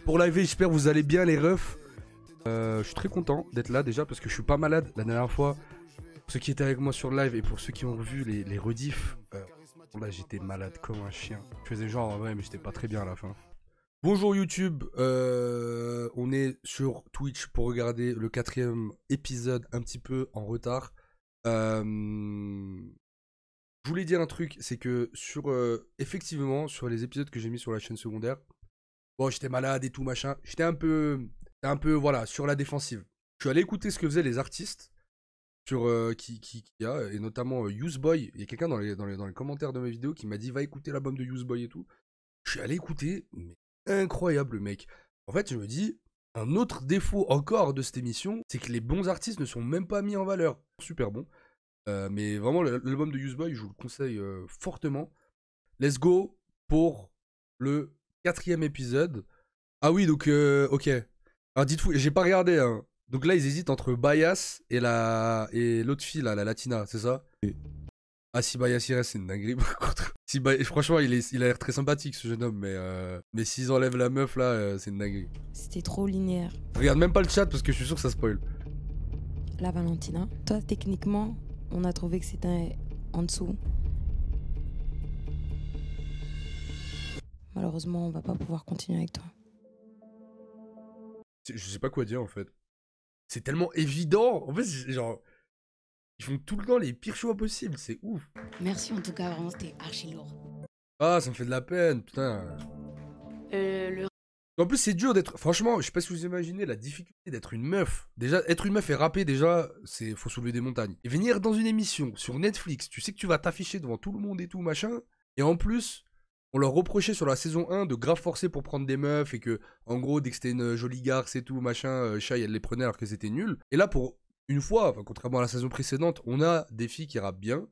pour live, j'espère que vous allez bien les refs. Je suis très content d'être là déjà parce que je suis pas malade. La dernière fois, pour ceux qui étaient avec moi sur le live et pour ceux qui ont vu les rediffs, là j'étais malade comme un chien. Je faisais genre en vrai mais j'étais pas très bien à la fin. Bonjour YouTube, on est sur Twitch pour regarder le 4e épisode un petit peu en retard. Je voulais dire un truc, c'est que effectivement sur les épisodes que j'ai mis sur la chaîne secondaire, bon j'étais malade et tout machin, j'étais un peu voilà sur la défensive. Je suis allé écouter ce que faisaient les artistes sur qui y a, et notamment Useboy. Il y a quelqu'un dans les commentaires de mes vidéos qui m'a dit va écouter l'album de Useboy et tout. Je suis allé écouter, mais incroyable mec. En fait je me dis, un autre défaut encore de cette émission, c'est que les bons artistes ne sont même pas mis en valeur. Super bon. Mais vraiment l'album de Useboy, je vous le conseille fortement. Let's go pour le 4e épisode. Ah oui donc ok. Alors dites-vous, j'ai pas regardé hein. Donc là ils hésitent entre Bias et l'autre fille là, la Latina, c'est ça? Ah si Bias il reste, c'est une dinguerie par contre. Franchement il a l'air très sympathique ce jeune homme, mais s'ils enlèvent la meuf là, c'est une dinguerie. C'était trop linéaire. Je regarde même pas le chat parce que je suis sûr que ça spoil. La Valentina, toi techniquement, on a trouvé que c'était en dessous. Malheureusement, on va pas pouvoir continuer avec toi. Je sais pas quoi dire en fait. C'est tellement évident. En fait, genre, ils font tout le temps les pires choix possibles. C'est ouf. Merci en tout cas, vraiment, c'était archi lourd. Ah, ça me fait de la peine, putain. En plus, c'est dur d'être. Franchement, je sais pas si vous imaginez la difficulté d'être une meuf. Déjà, être une meuf et rapper, déjà, faut soulever des montagnes. Et venir dans une émission sur Netflix, tu sais que tu vas t'afficher devant tout le monde et tout, machin. Et en plus, on leur reprochait sur la saison 1 de grave forcer pour prendre des meufs et que, en gros, dès que c'était une jolie garce et tout, machin, Shai, elle les prenait alors que c'était nul. Et là, pour une fois, enfin, contrairement à la saison précédente, on a des filles qui rappent bien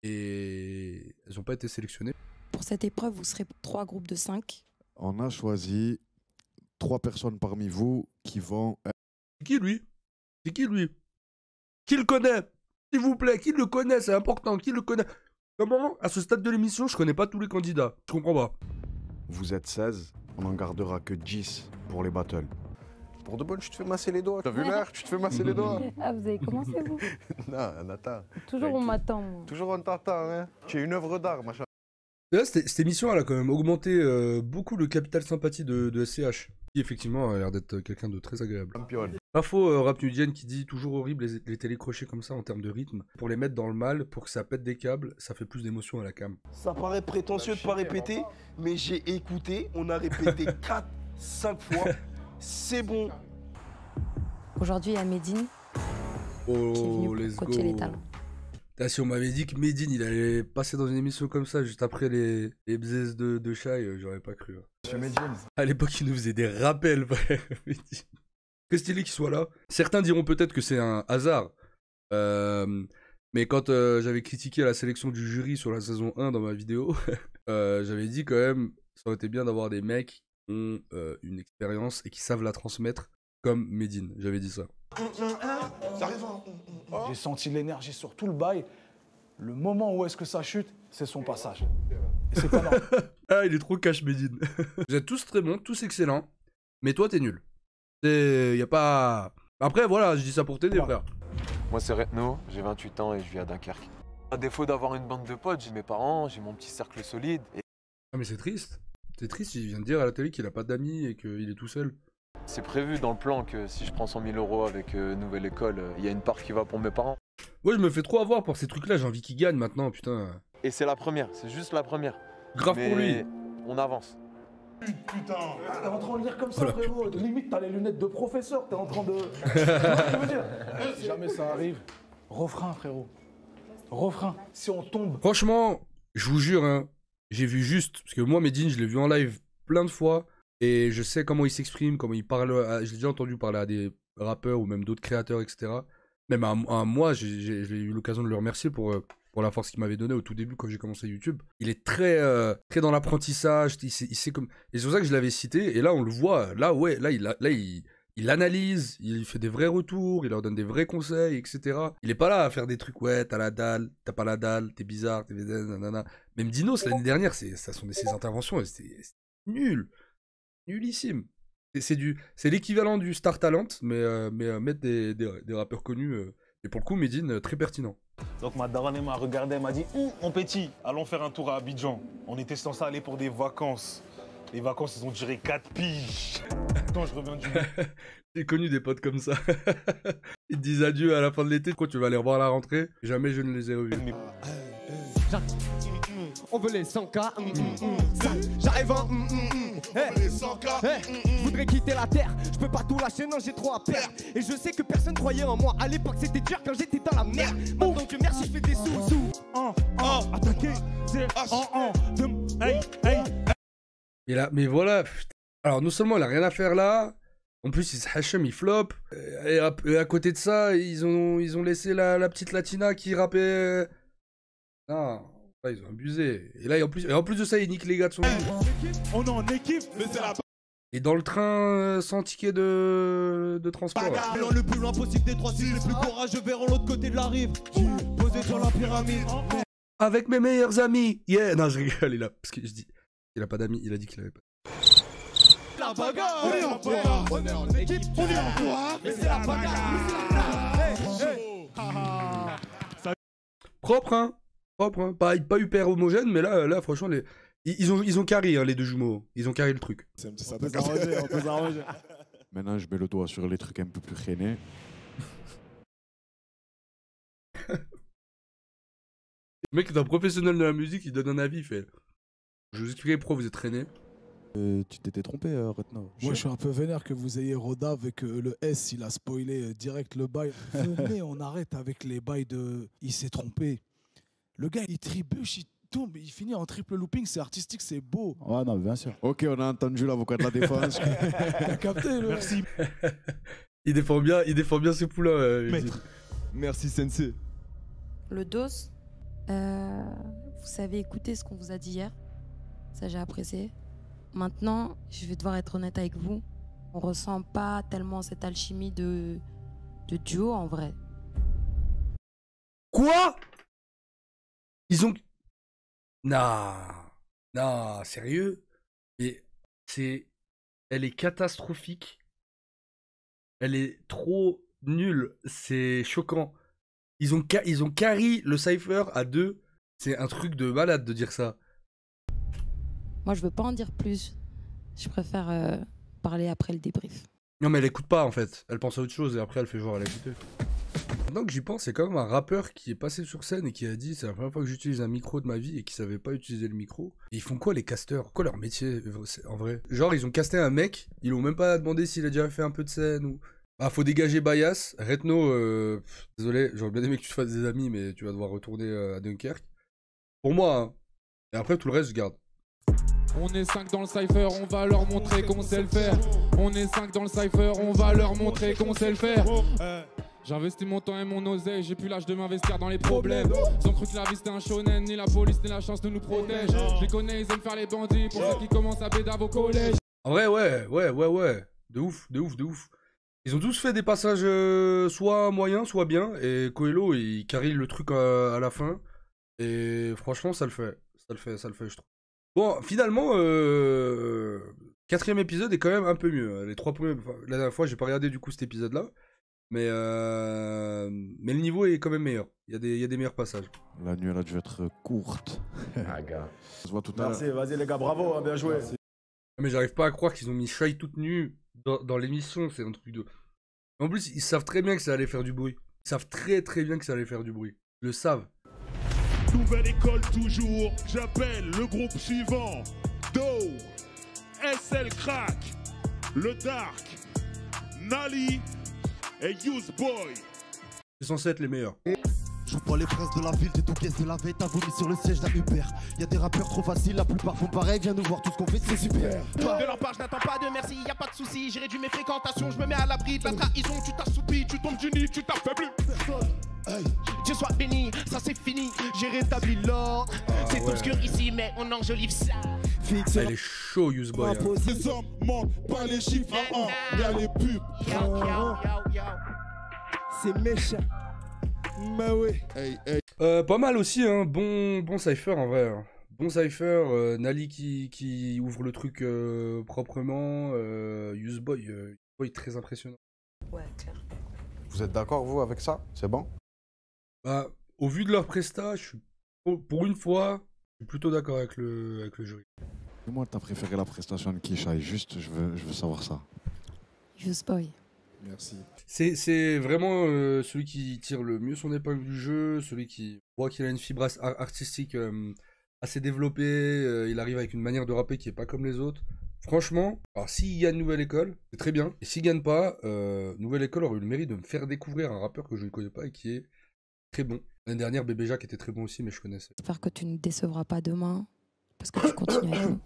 et elles ont pas été sélectionnées. Pour cette épreuve, vous serez 3 groupes de 5. On a choisi 3 personnes parmi vous qui vont... C'est qui lui? C'est qui lui? Qui le connaît? S'il vous plaît, qui le connaît? C'est important, qui le connaît? Comment, à ce stade de l'émission, je connais pas tous les candidats? Je comprends pas. Vous êtes 16, on en gardera que 10 pour les battles. Pour de bonne, tu te fais masser les doigts. T'as vu l'air? Tu te fais masser les doigts. Ah, vous avez commencé, vous? Non, attends. Toujours on m'attend, moi. Toujours on t'attend, hein. Tu es une œuvre d'art, machin. Là, cette émission, elle a quand même augmenté beaucoup le capital sympathie de SCH. Qui, effectivement, a l'air d'être quelqu'un de très agréable. Champion. Pas faux, Rap Nudienne qui dit toujours horrible les télécrochets comme ça en termes de rythme. Pour les mettre dans le mal, pour que ça pète des câbles, ça fait plus d'émotion à la cam. Ça paraît prétentieux de pas répéter, mais j'ai écouté, on a répété 4-5 fois. C'est bon. Aujourd'hui, il y a Medine qui est Oh, venu let's pour go. coacher les talents. Putain, si on m'avait dit que Medine il allait passer dans une émission comme ça juste après les bzz de Shai, j'aurais pas cru. Monsieur Medine. À l'époque, il nous faisait des rappels, frère. Très stylé qu'il soit là. Certains diront peut-être que c'est un hasard. Mais quand j'avais critiqué la sélection du jury sur la saison 1 dans ma vidéo, j'avais dit quand même, ça aurait été bien d'avoir des mecs qui ont une expérience et qui savent la transmettre comme Medine. J'avais dit ça. J'ai senti l'énergie sur tout le bail. Le moment où est-ce que ça chute, c'est son passage. Et c'est pas normal. Ah, il est trop cash, Medine. Vous êtes tous très bons, tous excellents, mais toi, t'es nul. Y a pas... Après, voilà, je dis ça pour t'aider, frère. Moi c'est Retno, j'ai 28 ans et je vis à Dunkerque. À défaut d'avoir une bande de potes, j'ai mes parents, j'ai mon petit cercle solide. Et Ah mais c'est triste. C'est triste, il vient de dire à la télé qu'il a pas d'amis et qu'il est tout seul. c'est prévu dans le plan que si je prends 100 000 € avec nouvelle école, il y a une part qui va pour mes parents. Moi je me fais trop avoir pour ces trucs là, j'ai envie qu'il gagne maintenant, putain. Et c'est la première, c'est juste la première. Grave Mais pour lui. on avance. Putain, t'es en train de lire comme ça, Voilà. frérot. Limite, t'as les lunettes de professeur, t'es en train de... Tu vois ce que je veux dire? Si jamais ça arrive, refrain, frérot. Refrain. Si on tombe... Franchement, je vous jure, hein, j'ai vu juste, parce que moi Medine je l'ai vu en live plein de fois, et je sais comment il s'exprime, comment il parle, je l'ai déjà entendu parler à des rappeurs ou même d'autres créateurs, etc. Même à moi, j'ai eu l'occasion de le remercier pour la force qu'il m'avait donnée au tout début quand j'ai commencé YouTube. Il est très dans l'apprentissage, il sait comme... Et c'est pour ça que je l'avais cité, et là on le voit, là ouais, là il analyse, il fait des vrais retours, il leur donne des vrais conseils, etc. Il est pas là à faire des trucs, ouais, t'as la dalle, t'as pas la dalle, t'es bizarre, t'es... nanana. Même Dinos, l'année dernière, ses interventions, c'était nul. Nullissime. C'est l'équivalent du Star Talent, mais mettre des rappeurs connus. Et pour le coup, Medine, très pertinent. Donc ma daronne m'a regardé, elle m'a dit mon petit, allons faire un tour à Abidjan. On était censé aller pour des vacances. Les vacances, ils ont duré 4 piges. Quand je reviens du... J'ai connu des potes comme ça. Ils te disent adieu à la fin de l'été. Quand tu vas les revoir à la rentrée, jamais je ne les ai revus. On veut les 100K. J'arrive en. Les 100K. Je voudrais quitter la terre. Je peux pas tout lâcher, non, j'ai trop à perdre. Et je sais que personne croyait en moi. À l'époque, c'était dur quand j'étais dans la merde. Maintenant que merci, je fais des sous. Attaquer. Et là, mais voilà. Alors, non seulement il a rien à faire là. En plus, il se Hachem, il flop. Et à côté de ça, ils ont laissé la petite Latina qui rappait. Non. Ils ont abusé. Et là, en plus de ça, ils niquent les gars de son équipe. On est en équipe, mais c'est la... Et dans le train, sans ticket de transport. Le plus loin possible des 3 cibles, les plus courageux verront l'autre côté de la rive. Posé sur la pyramide. Avec mes meilleurs amis. Yeah. Non, je rigole, il a... Parce que je dis... Il a pas d'amis, il a dit qu'il avait pas. La bagarre. On est en quoi? On est en équipe. On est en quoi? Mais c'est la bagarre. Propre, hein. Propre, hein. Pas hyper homogène, mais là franchement, ils ont carré, hein, les deux jumeaux. Ils ont carré le truc. On peut s'arranger. Maintenant, je mets le doigt sur les trucs un peu plus traînés. Le mec est un professionnel de la musique, il donne un avis, il fait... Je vous expliquerai pourquoi vous êtes traîné. Tu t'étais trompé, Retno. Moi, je suis un peu vénère que vous ayez Roda avec le S, il a spoilé direct le bail. Venez, on arrête avec les bails de... Il s'est trompé. Le gars, il trébuche, il tombe, il finit en triple looping, c'est artistique, c'est beau. Ouais, non, bien sûr. Ok, on a entendu l'avocat de la défense. T'as capté, le... Merci. Il défend bien ses poulains. Maître. Merci, Sensei. Le dos, vous savez écouter ce qu'on vous a dit hier. Ça, j'ai apprécié. Maintenant, je vais devoir être honnête avec vous. On ressent pas tellement cette alchimie de duo en vrai. Quoi? Ils ont... Non, sérieux? Mais elle est catastrophique. Elle est trop nulle. C'est choquant. Ils ont carry le cypher à 2. C'est un truc de malade de dire ça. Moi, je veux pas en dire plus. Je préfère parler après le débrief. Non, mais elle écoute pas en fait. Elle pense à autre chose et après elle fait genre elle a écouté. Maintenant que j'y pense, c'est quand même un rappeur qui est passé sur scène et qui a dit c'est la première fois que j'utilise un micro de ma vie et qui savait pas utiliser le micro. Et ils font quoi les casteurs? Quoi leur métier en vrai? Genre ils ont casté un mec, ils l'ont même pas demandé s'il a déjà fait un peu de scène ou... Ah, faut dégager Bias. Retno, désolé, j'aurais bien aimé que tu te fasses des amis, mais tu vas devoir retourner à Dunkerque. Pour moi, hein. Et après tout le reste, je garde. On est 5 dans le cypher, on va leur montrer qu'on sait le faire. On est 5 dans le cypher, on va leur montrer qu'on sait le faire. J'investis mon temps et mon oseille, j'ai plus l'âge de m'investir dans les problèmes. Ils ont cru que la vie c'était un shonen, ni la police ni la chance ne nous protège. Je les connais, ils aiment faire les bandits, pour ceux qui commencent à bédave au collège. En vrai, ouais. De ouf. Ils ont tous fait des passages soit moyens, soit bien. Et Coelho, il carry le truc à la fin. Et franchement, ça le fait, je trouve. Bon, finalement, 4ème épisode est quand même un peu mieux. Les 3 premiers, la dernière fois, j'ai pas regardé du coup cet épisode-là. Mais le niveau est quand même meilleur. Il y a des meilleurs passages. La nuit, elle a dû être courte. Ah, gars. On se voit tout à l'heure. Merci, vas-y les gars, bravo, hein, bien joué. Mais j'arrive pas à croire qu'ils ont mis Shai toute nue dans l'émission. C'est un truc de... En plus, ils savent très bien que ça allait faire du bruit. Ils savent très bien que ça allait faire du bruit. Ils le savent. Nouvelle école toujours, j'appelle le groupe suivant. Do, SL Crack, Le Dark, Nali et Use Boy. C'est censé être les meilleurs. Je vois les princes de la ville, t'es tout caisse de la veille, t'as vomi sur le siège d'un Uber. Y'a des rappeurs trop faciles, la plupart font pareil, viens nous voir tout ce qu'on fait, c'est super. De leur part, je n'attends pas de merci, y a pas de soucis, j'ai réduit mes fréquentations, je me mets à l'abri de la trahison, tu t'assoupis, tu tombes du nid, tu t'affaiblis. Dieu soit béni, ça c'est fini, j'ai rétabli l'ordre. C'est obscur ici, mais on enjolive ça. Elle est chaud, Use Boy. Hein. Les hommes mentent pas les chiffres à 1, y'a les pubs. C'est méchant. Bah ouais. Pas mal aussi, hein. Bon cypher en vrai. Bon cypher, Nali qui ouvre le truc proprement, Useboy très impressionnant. Ouais, clair. Vous êtes d'accord, vous, avec ça? C'est bon? Bah, au vu de leur presta, pour une fois, je suis plutôt d'accord avec le jury. Moi, t'as préféré la prestation de qui, Shai? Juste, je veux savoir ça. Useboy. Merci. C'est vraiment celui qui tire le mieux son épingle du jeu, celui qui voit qu'il a une fibre artistique assez développée, il arrive avec une manière de rapper qui est pas comme les autres. Franchement, alors s'il gagne Nouvelle École, c'est très bien. Et s'il gagne pas, Nouvelle École aurait eu le mérite de me faire découvrir un rappeur que je ne connais pas et qui est très bon. L'année dernière, Bébé Jacques était très bon aussi, mais je connaissais. J'espère que tu ne décevras pas demain, parce que tu continues avec nous.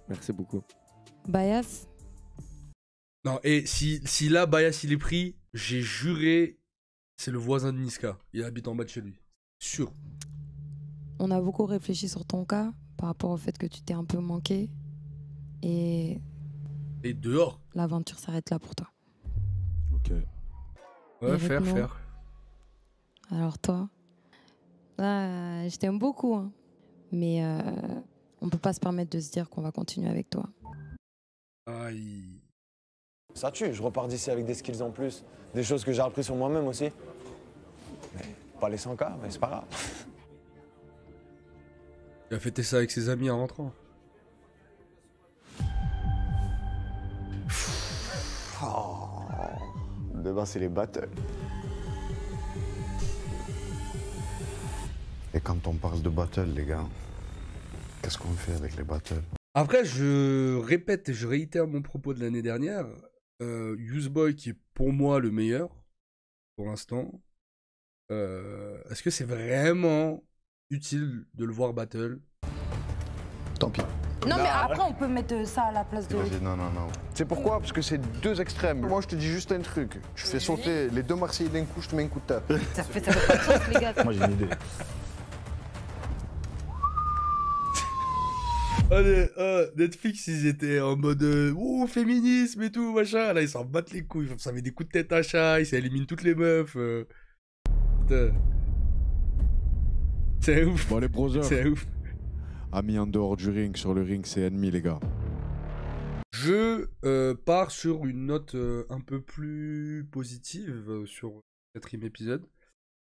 Merci beaucoup. Bias. Non, et si là, Bias il est pris, j'ai juré, c'est le voisin de Niska. Il habite en bas de chez lui. Sûr. On a beaucoup réfléchi sur ton cas, par rapport au fait que tu t'es un peu manqué. Et dehors. L'aventure s'arrête là pour toi. Ok. Ouais, Et faire. maintenant, alors toi, je t'aime beaucoup, hein. Mais on peut pas se permettre de se dire qu'on va continuer avec toi. Aïe. Ça tue, je repars d'ici avec des skills en plus, des choses que j'ai appris sur moi-même aussi. Mais pas les 100K, mais c'est pas grave. Il a fêté ça avec ses amis en rentrant. Oh. Demain, c'est les battles. Et quand on parle de battle, les gars, qu'est-ce qu'on fait avec les battles? Après, je répète et je réitère mon propos de l'année dernière. Useboy qui est pour moi le meilleur, pour l'instant. Est-ce que c'est vraiment utile de le voir battle? Tant pis. Non, mais après, on peut mettre ça à la place de. Vas-y, non. C'est pourquoi? Parce que c'est deux extrêmes. Moi, je te dis juste un truc. Tu fais sauter les deux Marseillais d'un coup, je te mets un coup de tête. Ça fait pas de sens, les gars. Moi, j'ai une idée. Netflix, ils étaient en mode féminisme et tout, machin. Là, ils s'en battent les couilles. Ça met des coups de tête à chat, ils éliminent toutes les meufs. Putain. C'est ouf. Bon, les brothers. C'est ouf. Amis en dehors du ring, sur le ring, c'est ennemi, les gars. Je pars sur une note un peu plus positive sur le 4e épisode.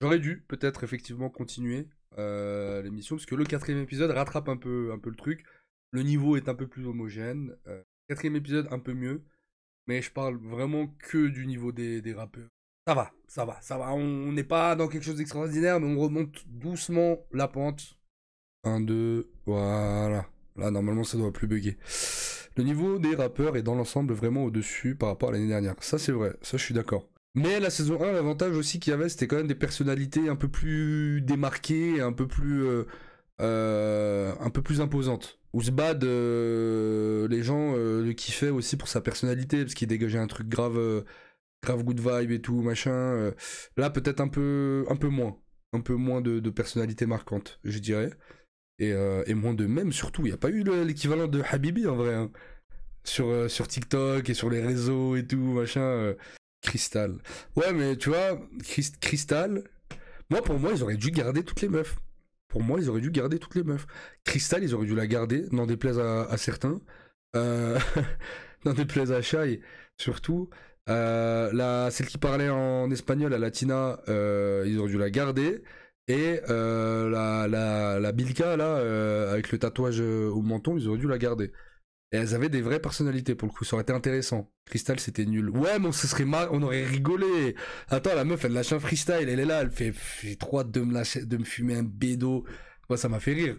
J'aurais dû peut-être effectivement continuer l'émission, parce que le 4e épisode rattrape un peu le truc. Le niveau est un peu plus homogène. 4e épisode un peu mieux, mais je parle vraiment que du niveau des rappeurs. Ça va. On n'est pas dans quelque chose d'extraordinaire, mais on remonte doucement la pente. 1, 2, voilà. Là, normalement, ça doit plus bugger. Le niveau des rappeurs est dans l'ensemble vraiment au-dessus par rapport à l'année dernière. Ça, c'est vrai. Ça, je suis d'accord. Mais la saison 1, l'avantage aussi qu'il y avait, c'était quand même des personnalités un peu plus démarquées, un peu plus imposantes. Ouzbad, les gens le kiffaient aussi pour sa personnalité, parce qu'il dégageait un truc grave good vibe et tout, machin. Là, peut-être un peu moins. Un peu moins de personnalité marquante, je dirais. Et moins de mèmes, surtout. Il n'y a pas eu l'équivalent de Habibi, en vrai. Hein. Sur TikTok et sur les réseaux et tout, machin. Crystal. Ouais, mais tu vois, Crystal, pour moi, ils auraient dû garder toutes les meufs. Crystal, ils auraient dû la garder, n'en déplaise à certains. N'en déplaise à Shai, surtout. Celle qui parlait en espagnol, la Latina, ils auraient dû la garder. Et la Bilka, là, avec le tatouage au menton, ils auraient dû la garder. Et elles avaient des vraies personnalités, pour le coup, ça aurait été intéressant. Crystal, c'était nul. Ouais, mais on aurait rigolé. Attends, la meuf, elle lâche un freestyle, elle est là, elle fait trop hâte de me fumer un bédo. Moi, ça m'a fait rire.